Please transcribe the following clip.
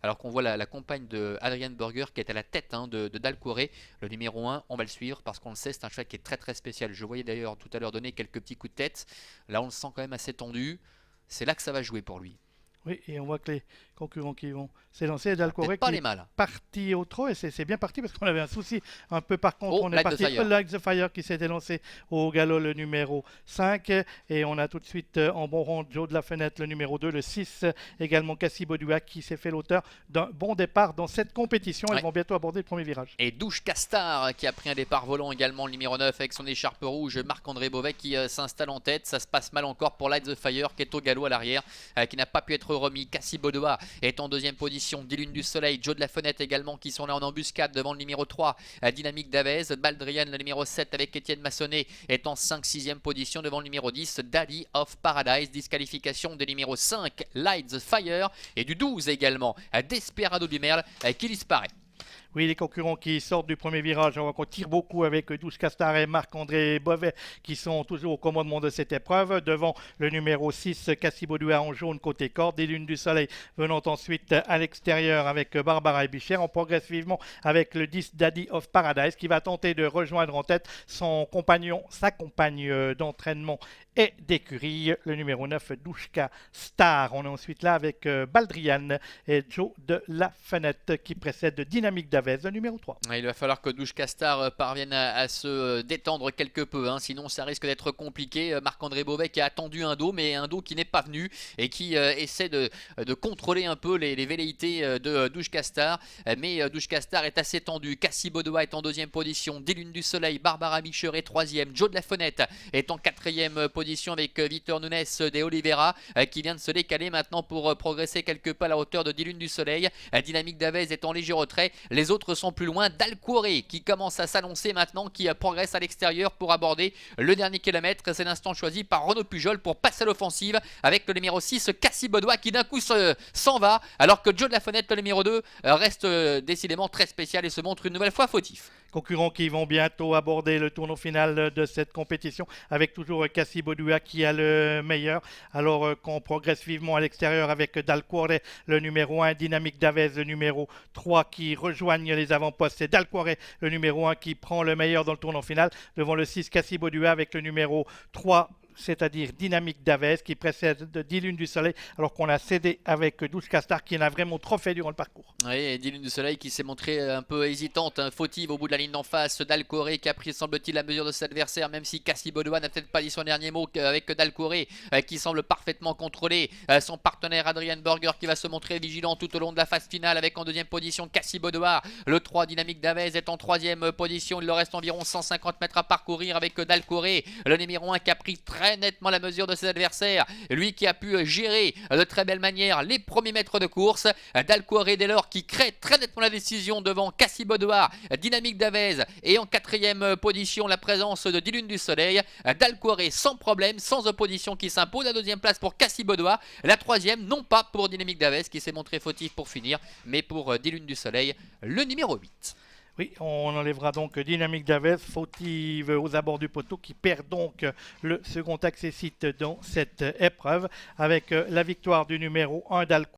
Alors qu'on voit la compagne de Adrian Burger qui est à la tête de Dalcouré, le numéro 1, on va le suivre parce qu'on le sait, c'est un cheval qui est très très spécial. Je voyais d'ailleurs tout à l'heure donner quelques petits coups de tête, là on le sent quand même assez tendu, c'est là que ça va jouer pour lui. Oui, et on voit que les concurrents qui vont s'élancer, Ça va Dalcoré peut-être pas qui aller est mal. parti au trot, et c'est bien parti parce qu'on avait un souci un peu par contre. Oh, On est Light the parti Fire. Like the Fire qui s'était lancé au galop le numéro 5, et on a tout de suite en bon rang Joe de la Fenêtre le numéro 2, le 6 également Cassie Baudouin qui s'est fait l'auteur d'un bon départ dans cette compétition. Elles Ouais. vont bientôt aborder le premier virage. Et Douche Castar qui a pris un départ volant également, le numéro 9 avec son écharpe rouge. Marc-André Beauvais qui s'installe en tête. Ça se passe mal encore pour Light the Fire qui est au galop à l'arrière, qui n'a pas pu être remis. Cassie Baudois est en deuxième position. 10 Lunes du Soleil, Joe de la Fenêtre également qui sont là en embuscade devant le numéro 3, Dynamique d'Avez. Baldrian, le numéro 7 avec Étienne Massonnet est en 5-6e position devant le numéro 10, Daddy of Paradise. Disqualification des numéros 5, Light the Fire, et du 12 également, Desperado du Merle qui disparaît. Oui, les concurrents qui sortent du premier virage, on voit qu'on tire beaucoup avec Douce Castar et Marc-André Beauvais qui sont toujours au commandement de cette épreuve. Devant le numéro 6, Cassie Baudouin en jaune côté corde. Des Lunes du Soleil venant ensuite à l'extérieur avec Barbara Ebichère. On progresse vivement avec le 10 Daddy of Paradise qui va tenter de rejoindre en tête son compagnon, sa compagne d'entraînement et d'écurie, le numéro 9, Douchka Star. On est ensuite là avec Baldrian et Joe de la Fenêtre qui précède Dynamique d'Avez, le numéro 3. Il va falloir que Douche Castar parvienne à se détendre quelque peu, sinon ça risque d'être compliqué. Marc-André Beauvais qui a attendu un dos, mais un dos qui n'est pas venu et qui essaie de contrôler un peu les velléités de Douche Castar. Mais Douche Castar est assez tendu. Cassie Baudois est en deuxième position. 10 Lunes du Soleil, Barbara Micheur est troisième. Joe de la Fenêtre est en quatrième position avec Victor Nunes de Oliveira qui vient de se décaler maintenant pour progresser quelque peu à la hauteur de 10 Lunes du Soleil. Dynamique d'Avez est en léger retrait. Les autres sont plus loin. Dalcouré qui commence à s'annoncer maintenant, qui progresse à l'extérieur pour aborder le dernier kilomètre. C'est l'instant choisi par Renaud Pujol pour passer à l'offensive avec le numéro 6, Cassie Baudois, qui d'un coup s'en va, alors que Joe de la Fenêtre, le numéro 2, reste décidément très spécial et se montre une nouvelle fois fautif. Concurrents qui vont bientôt aborder le tournoi final de cette compétition avec toujours Cassie Baudouin qui a le meilleur, alors qu'on progresse vivement à l'extérieur avec Dalcouré, le numéro 1, Dynamique d'Avez, le numéro 3 qui rejoignent les avant-postes. C'est Dalcouré, le numéro 1 qui prend le meilleur dans le tournoi final devant le 6, Cassie Baudouin avec le numéro 3, c'est-à-dire Dynamique d'Avez qui précède de 10 Lunes du Soleil, alors qu'on a cédé avec Douce Castar qui en a vraiment trop fait durant le parcours. Oui, et 10 Lunes du Soleil qui s'est montrée un peu hésitante, fautive au bout de la ligne d'en face. Dalcouré qui a pris, semble-t-il, la mesure de cet adversaire, même si Cassie Baudois n'a peut-être pas dit son dernier mot avec Dalcouré qui semble parfaitement contrôler son partenaire Adrian Burger qui va se montrer vigilant tout au long de la phase finale avec en deuxième position Cassie Baudois. Le 3, Dynamique d'Avez, est en troisième position. Il leur reste environ 150 mètres à parcourir avec Dalcouré, le numéro 1 qui a pris très nettement la mesure de ses adversaires, lui qui a pu gérer de très belle manière les premiers mètres de course. Dalcouré dès lors qui crée très nettement la décision devant Cassie Baudois, Dynamique d'Avez, et en quatrième position la présence de 10 Lunes du Soleil. Dalcouré sans problème, sans opposition qui s'impose. La deuxième place pour Cassie Baudois, la troisième non pas pour Dynamique d'Avez qui s'est montré fautif pour finir, mais pour 10 Lunes du Soleil, le numéro 8. Oui, on enlèvera donc Dynamique d'Avez, fautive aux abords du poteau, qui perd donc le second accessite dans cette épreuve avec la victoire du numéro 1 d'Alcourt.